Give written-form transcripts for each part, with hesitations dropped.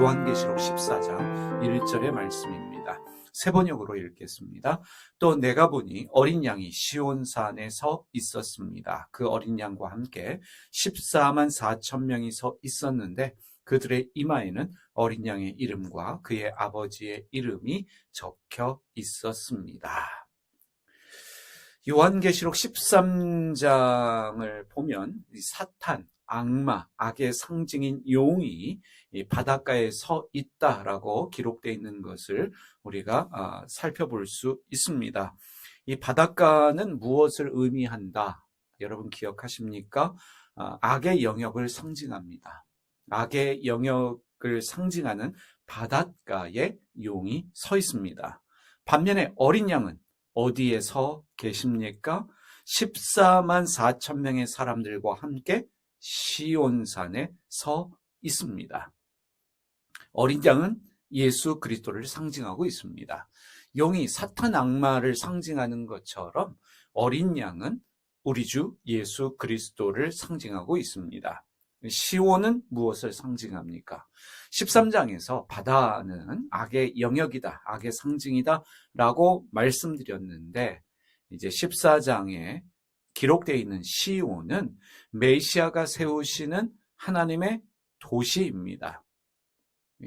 요한계시록 14장 1절의 말씀입니다. 세 번역으로 읽겠습니다. 또 내가 보니 어린 양이 시온산에 서 있었습니다. 그 어린 양과 함께 14만 4천 명이 서 있었는데 그들의 이마에는 어린 양의 이름과 그의 아버지의 이름이 적혀 있었습니다. 요한계시록 13장을 보면 사탄, 악마, 악의 상징인 용이 바닷가에 서 있다라고 기록되어 있는 것을 우리가 살펴볼 수 있습니다. 이 바닷가는 무엇을 의미한다? 여러분 기억하십니까? 악의 영역을 상징합니다. 악의 영역을 상징하는 바닷가에 용이 서 있습니다. 반면에 어린 양은 어디에 서 계십니까? 14만 4천 명의 사람들과 함께 시온산에 서 있습니다. 어린 양은 예수 그리스도를 상징하고 있습니다. 용이 사탄 악마를 상징하는 것처럼 어린 양은 우리 주 예수 그리스도를 상징하고 있습니다. 시온은 무엇을 상징합니까? 13장에서 바다는 악의 영역이다, 악의 상징이다 라고 말씀드렸는데 이제 14장에 기록되어 있는 시온은 메시아가 세우시는 하나님의 도시입니다.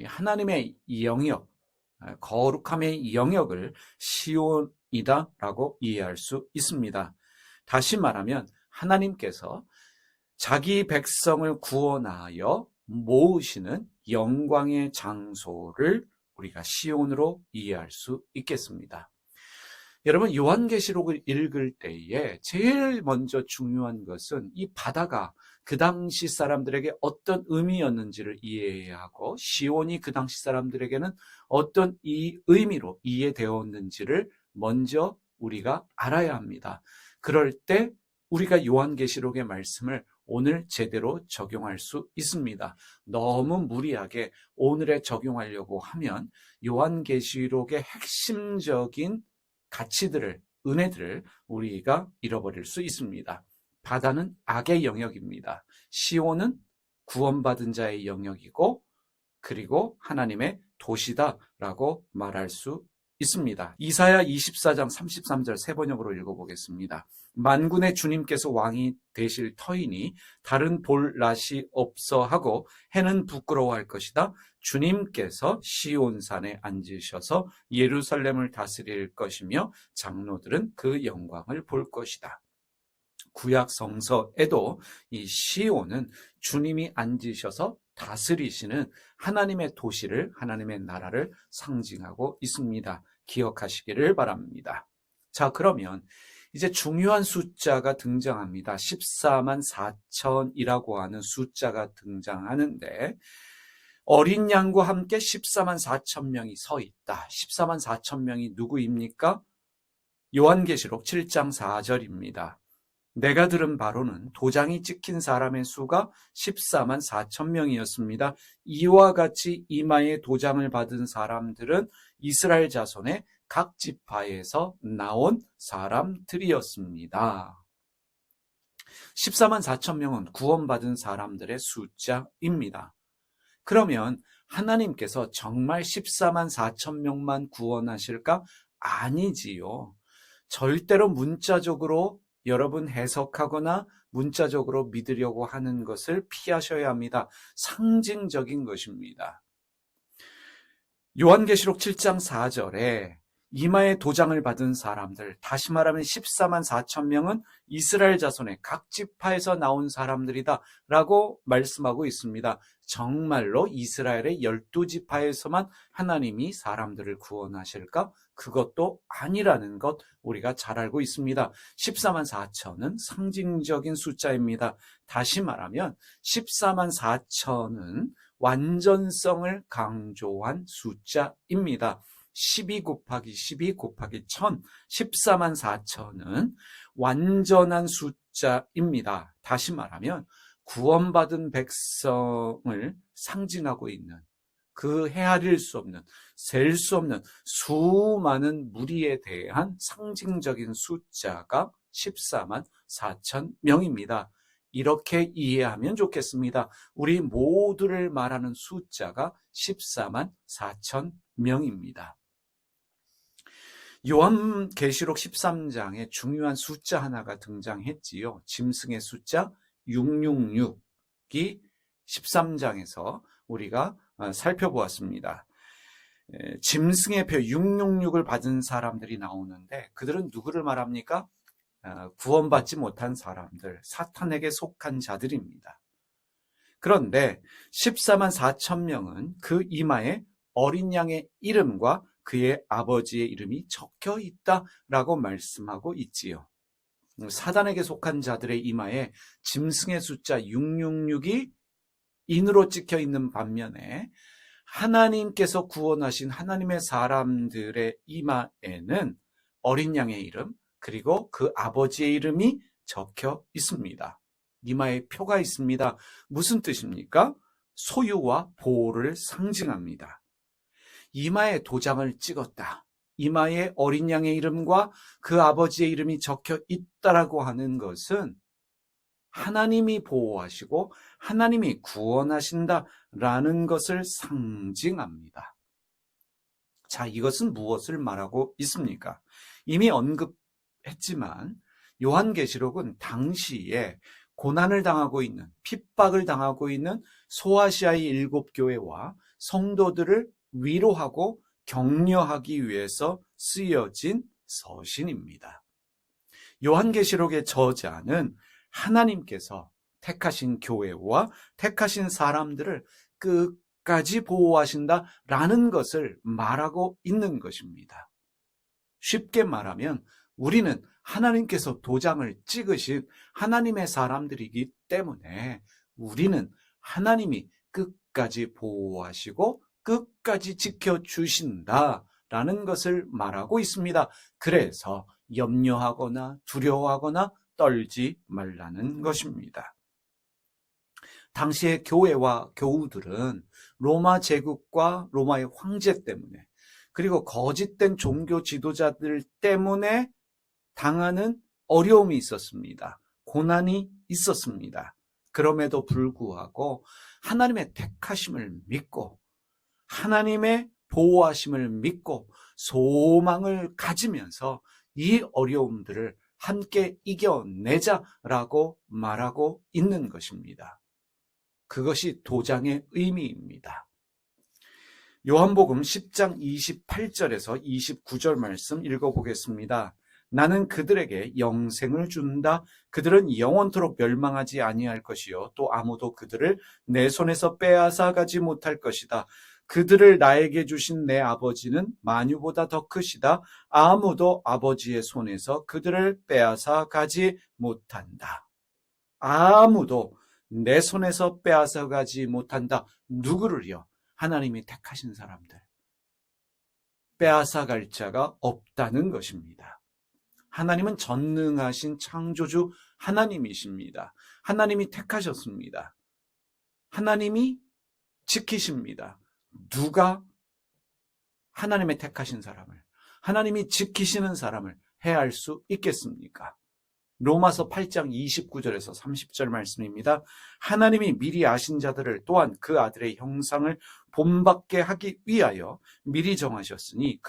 하나님의 영역, 거룩함의 영역을 시온이다 라고 이해할 수 있습니다. 다시 말하면 하나님께서 자기 백성을 구원하여 모으시는 영광의 장소를 우리가 시온으로 이해할 수 있겠습니다. 여러분, 요한계시록을 읽을 때에 제일 먼저 중요한 것은 이 바다가 그 당시 사람들에게 어떤 의미였는지를 이해해야 하고 시온이 그 당시 사람들에게는 어떤 이 의미로 이해되었는지를 먼저 우리가 알아야 합니다. 그럴 때 우리가 요한계시록의 말씀을 오늘 제대로 적용할 수 있습니다. 너무 무리하게 오늘에 적용하려고 하면 요한계시록의 핵심적인 가치들을, 은혜들을 우리가 잃어버릴 수 있습니다. 바다는 악의 영역입니다. 시온은 구원받은 자의 영역이고 그리고 하나님의 도시다라고 말할 수 있습니다. 이사야 24장 33절 세 번역으로 읽어보겠습니다. 만군의 주님께서 왕이 되실 터이니 다른 볼 낯이 없어 하고 해는 부끄러워할 것이다. 주님께서 시온산에 앉으셔서 예루살렘을 다스릴 것이며 장로들은 그 영광을 볼 것이다. 구약 성서에도 이 시온은 주님이 앉으셔서 다스리시는 하나님의 도시를, 하나님의 나라를 상징하고 있습니다. 기억하시기를 바랍니다. 자, 그러면 이제 중요한 숫자가 등장합니다. 14만 4천이라고 하는 숫자가 등장하는데 어린 양과 함께 14만 4천 명이 서 있다. 14만 4천 명이 누구입니까? 요한계시록 7장 4절입니다. 내가 들은 바로는 도장이 찍힌 사람의 수가 14만 4천 명이었습니다. 이와 같이 이마에 도장을 받은 사람들은 이스라엘 자손의 각 지파에서 나온 사람들이었습니다. 14만 4천 명은 구원받은 사람들의 숫자입니다. 그러면 하나님께서 정말 14만 4천 명만 구원하실까? 아니지요. 절대로 문자적으로 여러분 해석하거나 문자적으로 믿으려고 하는 것을 피하셔야 합니다. 상징적인 것입니다. 요한계시록 7장 4절에 이마에 도장을 받은 사람들, 다시 말하면 14만 4천 명은 이스라엘 자손의 각 지파에서 나온 사람들이다 라고 말씀하고 있습니다. 정말로 이스라엘의 12지파에서만 하나님이 사람들을 구원하실까? 그것도 아니라는 것 우리가 잘 알고 있습니다. 14만 4천은 상징적인 숫자입니다. 다시 말하면 14만 4천은 완전성을 강조한 숫자입니다. 12 곱하기 12 곱하기 1000, 14만 4천은 완전한 숫자입니다. 다시 말하면 구원받은 백성을 상징하고 있는 그 헤아릴 수 없는, 셀 수 없는 수많은 무리에 대한 상징적인 숫자가 14만 4천 명입니다. 이렇게 이해하면 좋겠습니다. 우리 모두를 말하는 숫자가 14만 4천 명입니다. 요한계시록 13장에 중요한 숫자 하나가 등장했지요. 짐승의 숫자 666이 13장에서 우리가 살펴보았습니다. 짐승의 표 666을 받은 사람들이 나오는데 그들은 누구를 말합니까? 구원받지 못한 사람들, 사탄에게 속한 자들입니다. 그런데 14만 4천 명은 그 이마에 어린 양의 이름과 그의 아버지의 이름이 적혀 있다라고 말씀하고 있지요. 사단에게 속한 자들의 이마에 짐승의 숫자 666이 인으로 찍혀 있는 반면에 하나님께서 구원하신 하나님의 사람들의 이마에는 어린 양의 이름 그리고 그 아버지의 이름이 적혀 있습니다. 이마에 표가 있습니다. 무슨 뜻입니까? 소유와 보호를 상징합니다. 이마에 도장을 찍었다. 이마에 어린 양의 이름과 그 아버지의 이름이 적혀 있다라고 하는 것은 하나님이 보호하시고 하나님이 구원하신다라는 것을 상징합니다. 자, 이것은 무엇을 말하고 있습니까? 이미 언급했지만 요한계시록은 당시에 고난을 당하고 있는, 핍박을 당하고 있는 소아시아의 7교회와 성도들을 위로하고 격려하기 위해서 쓰여진 서신입니다. 요한계시록의 저자는 하나님께서 택하신 교회와 택하신 사람들을 끝까지 보호하신다라는 것을 말하고 있는 것입니다. 쉽게 말하면 우리는 하나님께서 도장을 찍으신 하나님의 사람들이기 때문에 우리는 하나님이 끝까지 보호하시고 끝까지 지켜주신다라는 것을 말하고 있습니다. 그래서 염려하거나 두려워하거나 떨지 말라는 것입니다. 당시의 교회와 교우들은 로마 제국과 로마의 황제 때문에 그리고 거짓된 종교 지도자들 때문에 당하는 어려움이 있었습니다. 고난이 있었습니다. 그럼에도 불구하고 하나님의 택하심을 믿고 하나님의 보호하심을 믿고 소망을 가지면서 이 어려움들을 함께 이겨내자라고 말하고 있는 것입니다. 그것이 도장의 의미입니다. 요한복음 10장 28절에서 29절 말씀 읽어보겠습니다. 나는 그들에게 영생을 준다. 그들은 영원토록 멸망하지 아니할 것이요 또 아무도 그들을 내 손에서 빼앗아 가지 못할 것이다. 그들을 나에게 주신 내 아버지는 만유보다 더 크시다. 아무도 아버지의 손에서 그들을 빼앗아 가지 못한다. 아무도 내 손에서 빼앗아 가지 못한다. 누구를요? 하나님이 택하신 사람들. 빼앗아 갈 자가 없다는 것입니다. 하나님은 전능하신 창조주 하나님이십니다. 하나님이 택하셨습니다. 하나님이 지키십니다. 누가 하나님의 택하신 사람을, 하나님이 지키시는 사람을 해할 수 있겠습니까? 로마서 8장 29절에서 30절 말씀입니다. 하나님이 미리 아신 자들을 또한 그 아들의 형상을 본받게 하기 위하여 미리 정하셨으니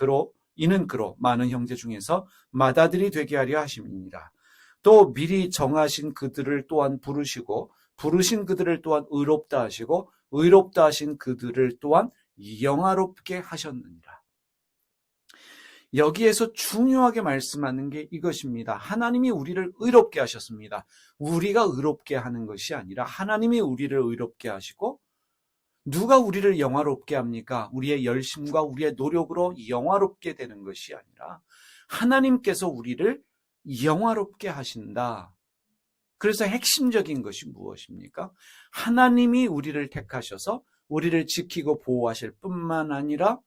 이는 그로 많은 형제 중에서 맏아들이 되게 하려 하심이니라. 또 미리 정하신 그들을 또한 부르시고 부르신 그들을 또한 의롭다 하시고 의롭다 하신 그들을 또한 영화롭게 하셨느니라. 여기에서 중요하게 말씀하는 게 이것입니다. 하나님이 우리를 의롭게 하셨습니다. 우리가 의롭게 하는 것이 아니라 하나님이 우리를 의롭게 하시고 누가 우리를 영화롭게 합니까? 우리의 열심과 우리의 노력으로 영화롭게 되는 것이 아니라 하나님께서 우리를 영화롭게 하신다. 그래서 핵심적인 것이 무엇입니까? 하나님이 우리를 택하셔서 우리를 지키고 보호하실 뿐만 아니라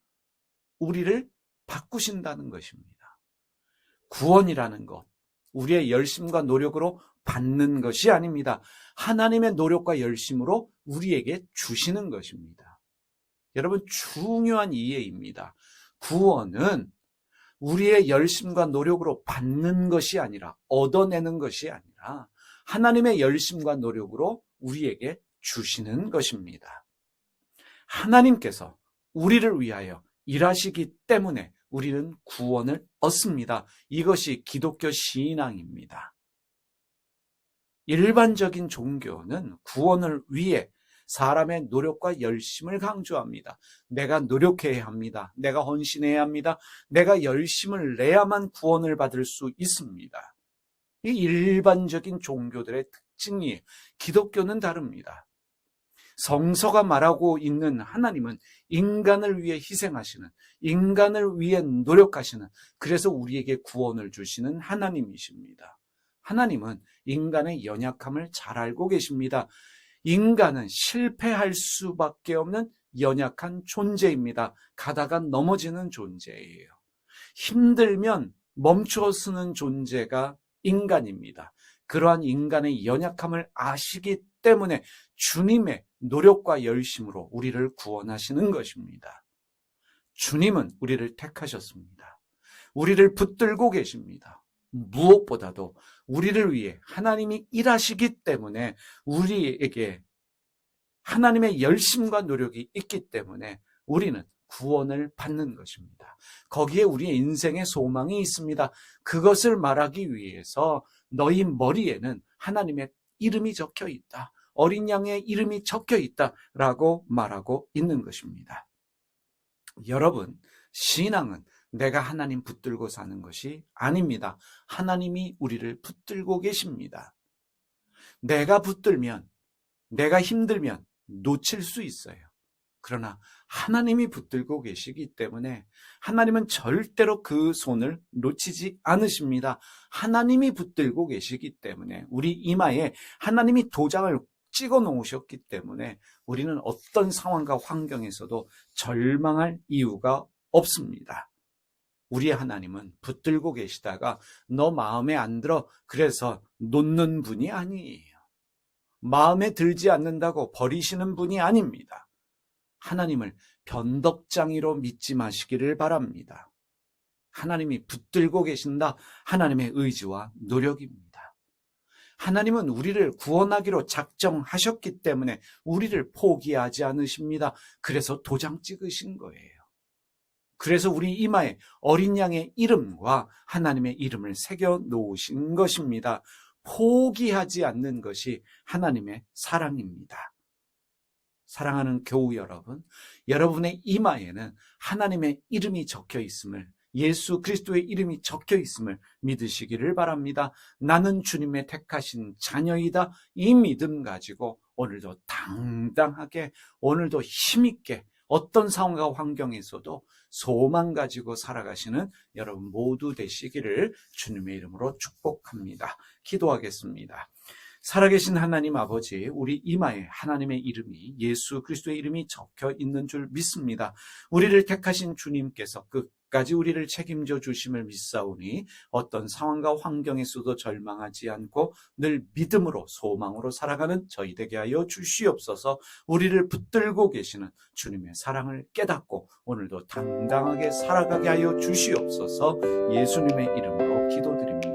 우리를 바꾸신다는 것입니다. 구원이라는 것, 우리의 열심과 노력으로 받는 것이 아닙니다. 하나님의 노력과 열심으로 우리에게 주시는 것입니다. 여러분, 중요한 이해입니다. 구원은 우리의 열심과 노력으로 받는 것이 아니라 얻어내는 것이 아니라 하나님의 열심과 노력으로 우리에게 주시는 것입니다. 하나님께서 우리를 위하여 일하시기 때문에 우리는 구원을 얻습니다. 이것이 기독교 신앙입니다. 일반적인 종교는 구원을 위해 사람의 노력과 열심을 강조합니다. 내가 노력해야 합니다. 내가 헌신해야 합니다. 내가 열심을 내야만 구원을 받을 수 있습니다. 이 일반적인 종교들의 특징이에요. 기독교는 다릅니다. 성서가 말하고 있는 하나님은 인간을 위해 희생하시는, 인간을 위해 노력하시는, 그래서 우리에게 구원을 주시는 하나님이십니다. 하나님은 인간의 연약함을 잘 알고 계십니다. 인간은 실패할 수밖에 없는 연약한 존재입니다. 가다가 넘어지는 존재예요. 힘들면 멈추어 서는 존재가 인간입니다. 그러한 인간의 연약함을 아시기 때문에 주님의 노력과 열심으로 우리를 구원하시는 것입니다. 주님은 우리를 택하셨습니다. 우리를 붙들고 계십니다. 무엇보다도 우리를 위해 하나님이 일하시기 때문에 우리에게 하나님의 열심과 노력이 있기 때문에 우리는 구원을 받는 것입니다. 거기에 우리의 인생의 소망이 있습니다. 그것을 말하기 위해서 너희 머리에는 하나님의 이름이 적혀 있다. 어린 양의 이름이 적혀 있다라고 말하고 있는 것입니다. 여러분, 신앙은 내가 하나님 붙들고 사는 것이 아닙니다. 하나님이 우리를 붙들고 계십니다. 내가 붙들면, 내가 힘들면 놓칠 수 있어요. 그러나 하나님이 붙들고 계시기 때문에 하나님은 절대로 그 손을 놓치지 않으십니다. 하나님이 붙들고 계시기 때문에 우리 이마에 하나님이 도장을 찍어 놓으셨기 때문에 우리는 어떤 상황과 환경에서도 절망할 이유가 없습니다. 우리의 하나님은 붙들고 계시다가 너 마음에 안 들어 그래서 놓는 분이 아니에요. 마음에 들지 않는다고 버리시는 분이 아닙니다. 하나님을 변덕장이로 믿지 마시기를 바랍니다. 하나님이 붙들고 계신다. 하나님의 의지와 노력입니다. 하나님은 우리를 구원하기로 작정하셨기 때문에 우리를 포기하지 않으십니다. 그래서 도장 찍으신 거예요. 그래서 우리 이마에 어린 양의 이름과 하나님의 이름을 새겨 놓으신 것입니다. 포기하지 않는 것이 하나님의 사랑입니다. 사랑하는 교우 여러분, 여러분의 이마에는 하나님의 이름이 적혀 있음을, 예수 그리스도의 이름이 적혀 있음을 믿으시기를 바랍니다. 나는 주님의 택하신 자녀이다. 이 믿음 가지고 오늘도 당당하게, 오늘도 힘있게 어떤 상황과 환경에서도 소망 가지고 살아가시는 여러분 모두 되시기를 주님의 이름으로 축복합니다. 기도하겠습니다. 살아계신 하나님 아버지, 우리 이마에 하나님의 이름이, 예수 그리스도의 이름이 적혀 있는 줄 믿습니다. 우리를 택하신 주님께서 끝까지 우리를 책임져 주심을 믿사오니 어떤 상황과 환경에서도 절망하지 않고 늘 믿음으로 소망으로 살아가는 저희 되게 하여 주시옵소서. 우리를 붙들고 계시는 주님의 사랑을 깨닫고 오늘도 당당하게 살아가게 하여 주시옵소서. 예수님의 이름으로 기도드립니다.